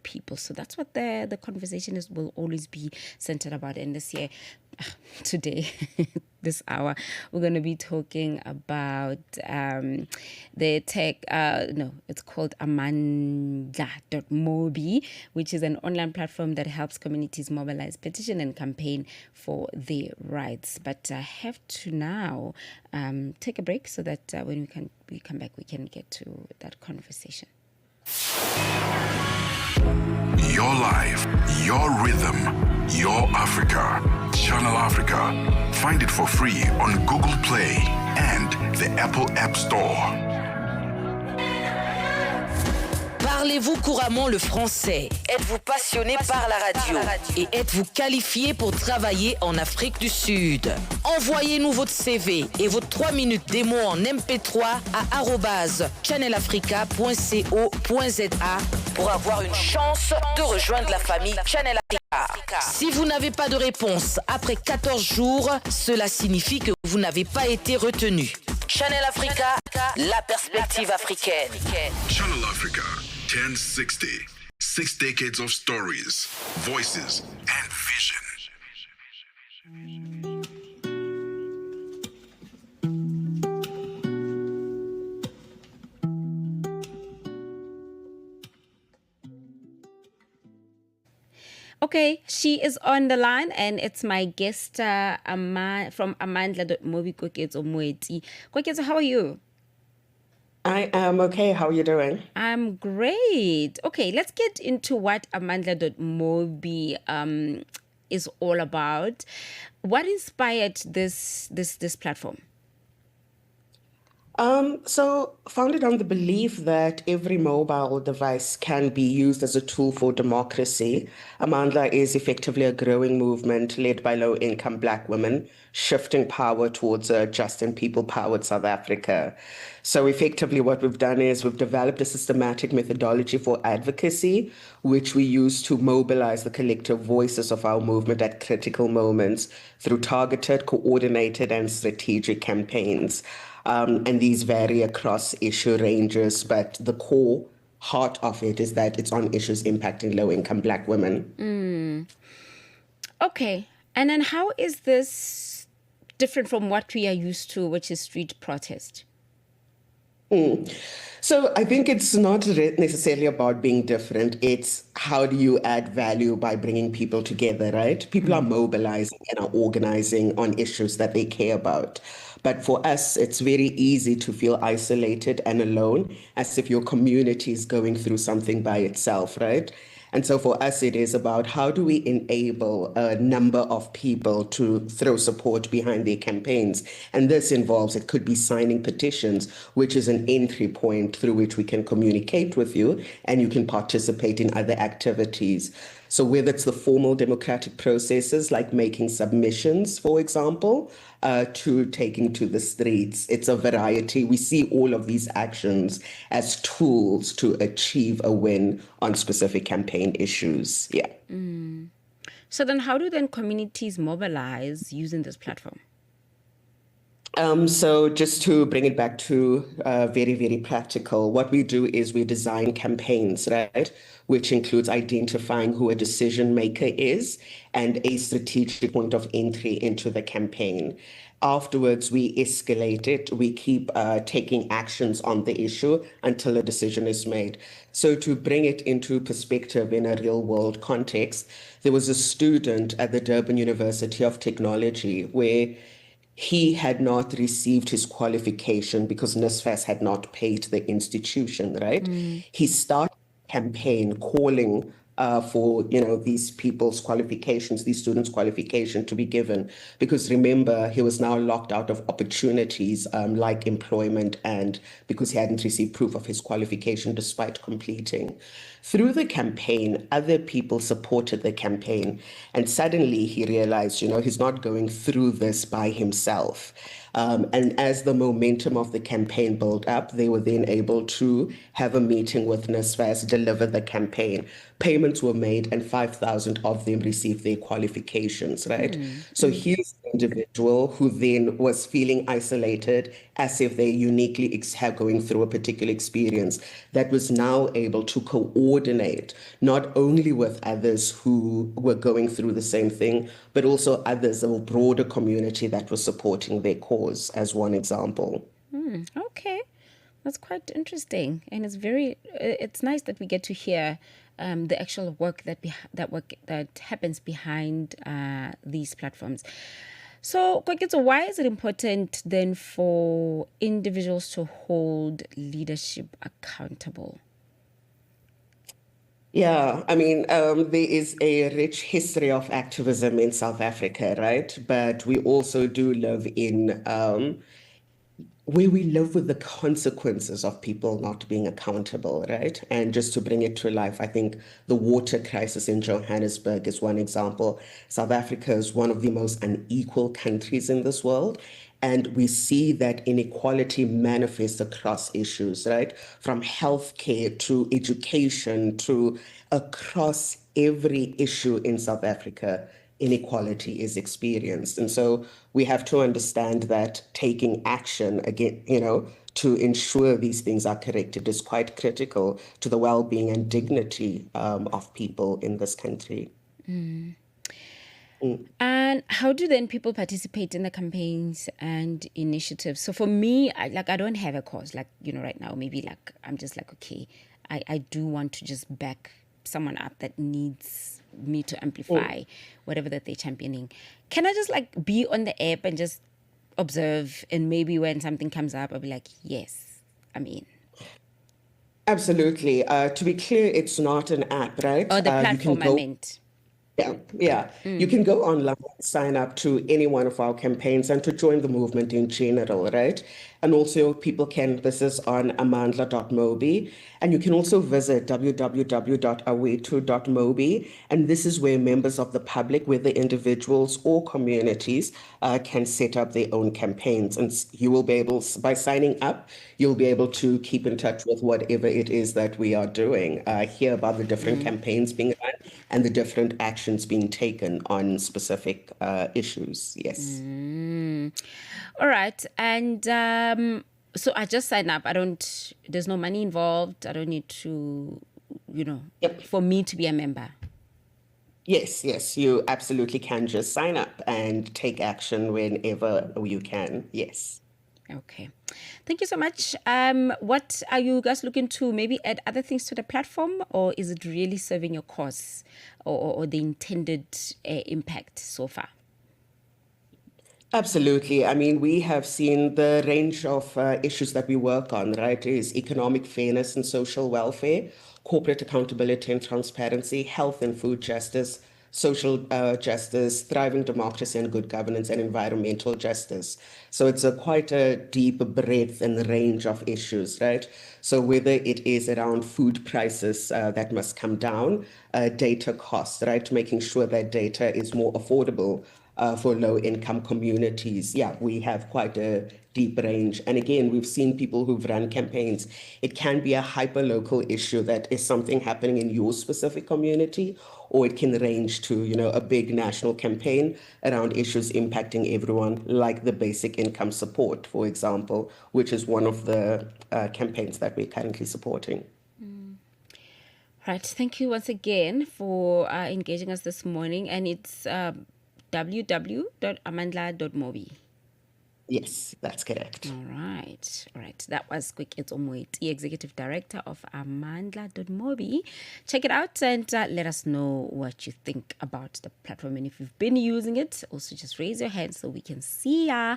people. So that's what the conversation will always be centered about. And this year, today, this hour, we're going to be talking about the tech, it's called Amandla.Mobi, which is an online platform that helps communities mobilize, petition, and campaign for their rights. But I have to now take a break so that when we come back, we can get to that conversation. Your life, your rhythm, your Africa. Channel Africa. Find it for free on Google Play and the Apple App Store. Parlez-vous couramment le français? Êtes-vous passionné par la radio? Et êtes-vous qualifié pour travailler en Afrique du Sud? Envoyez-nous votre CV et vos 3 minutes démo en MP3 à @channelafrica.co.za pour avoir une chance de rejoindre la famille Channel Africa. Si vous n'avez pas de réponse après 14 jours, cela signifie que vous n'avez pas été retenu. Channel Africa, la perspective africaine. Channel Africa 1060. 6 decades of stories, voices, and vision. Okay, she is on the line, and it's my guest from Amandla.Mobi, Kokrtso Moeti. Kokrtso, how are you? I am okay. How are you doing? I'm great. Okay, let's get into what Amandla.Mobi is all about. What inspired this platform? So founded on the belief that every mobile device can be used as a tool for democracy, Amandla is effectively a growing movement led by low-income Black women, shifting power towards a just and people-powered South Africa. So effectively what we've done is we've developed a systematic methodology for advocacy, which we use to mobilize the collective voices of our movement at critical moments through targeted, coordinated, and strategic campaigns. And these vary across issue ranges, but the core heart of it is that it's on issues impacting low-income Black women. Okay. And then how is this different from what we are used to, which is street protest? So I think it's not necessarily about being different. It's how do you add value by bringing people together, right? People are mobilizing and are organizing on issues that they care about. But for us, it's very easy to feel isolated and alone, as if your community is going through something by itself, right? And so for us, it is about how do we enable a number of people to throw support behind their campaigns. And this involves, it could be signing petitions, which is an entry point through which we can communicate with you and you can participate in other activities. So whether it's the formal democratic processes like making submissions, for example, to taking to the streets, it's a variety. We see all of these actions as tools to achieve a win on specific campaign issues. Yeah. So then how do then communities mobilize using this platform? So just to bring it back to very, very practical, what we do is we design campaigns, right? Which includes identifying who a decision maker is and a strategic point of entry into the campaign. Afterwards, we escalate it. We keep taking actions on the issue until a decision is made. So to bring it into perspective in a real world context, there was a student at the Durban University of Technology where he had not received his qualification because NSFAS had not paid the institution, right? He started a campaign calling for these people's qualifications, these students' qualification to be given. Because remember, he was now locked out of opportunities like employment, and because he hadn't received proof of his qualification despite completing. Through the campaign, other people supported the campaign. And suddenly he realized, he's not going through this by himself. And as the momentum of the campaign built up, they were then able to have a meeting with NSFAS, deliver the campaign. Payments were made and 5,000 of them received their qualifications, right? So here's individual who then was feeling isolated as if they're uniquely going through a particular experience, that was now able to coordinate not only with others who were going through the same thing, but also others of a broader community that was supporting their cause, as one example. Okay, that's quite interesting, and it's nice that we get to hear the actual work that happens behind these platforms. So, Kokrtso, why is it important then for individuals to hold leadership accountable? Yeah, I mean, there is a rich history of activism in South Africa, right? But we also do live in where we live with the consequences of people not being accountable, right? And just to bring it to life, I think the water crisis in Johannesburg is one example. South Africa is one of the most unequal countries in this world. And we see that inequality manifests across issues, right? From healthcare to education to across every issue in South Africa, inequality is experienced. And so we have to understand that taking action again, to ensure these things are corrected is quite critical to the well-being and dignity of people in this country. And how do then people participate in the campaigns and initiatives? So for me, I don't have a cause, right now, maybe I'm just okay, I do want to just back someone up that needs me to amplify whatever that they're championing. Can I just be on the app and just observe, and maybe when something comes up, I'll be like, yes, I'm in? Absolutely. To be clear, it's not an app, right? Oh, the platform I meant. Yeah. You can go online, sign up to any one of our campaigns and to join the movement in general, right? And also this is on Amandla.Mobi. And you can also visit www.awetu.mobi. And this is where members of the public, whether individuals or communities, can set up their own campaigns. And you will be able, by signing up, you'll be able to keep in touch with whatever it is that we are doing, hear about the different campaigns being run and the different actions being taken on specific issues. Yes. All right. And so I just sign up. There's no money involved. I don't need to, for me to be a member. Yes, you absolutely can just sign up and take action whenever you can. Yes. Okay. Thank you so much. What are you guys looking to maybe add other things to the platform, or is it really serving your cause or the intended impact so far? Absolutely. I mean, we have seen the range of issues that we work on, right? Is economic fairness and social welfare, corporate accountability and transparency, health and food justice, social justice, thriving democracy and good governance, and environmental justice. So it's quite a deep breadth and range of issues, right? So whether it is around food prices that must come down, data costs, right? Making sure that data is more affordable for low-income communities. Yeah, we have quite a deep range. And again, we've seen people who've run campaigns. It can be a hyper-local issue that is something happening in your specific community, or it can range to, a big national campaign around issues impacting everyone, like the basic income support, for example, which is one of the campaigns that we're currently supporting. Right. Thank you once again for engaging us this morning. And it's www.amandla.Mobi. Yes, that's correct. All right. That was Kokrtso Moeti, Executive Director of Amandla.Mobi. Check it out and let us know what you think about the platform. And if you've been using it, also just raise your hand so we can see ya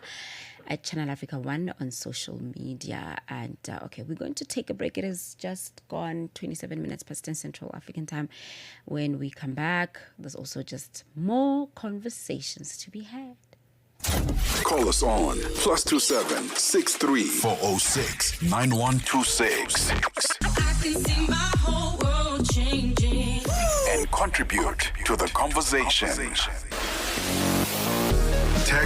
at Channel Africa 1 on social media. And okay, we're going to take a break. It has just gone 27 minutes past 10 Central African time. When we come back, there's also just more conversations to be had. Call us on +27 63 406 9126. I can see my whole world changing. And contribute to the conversation.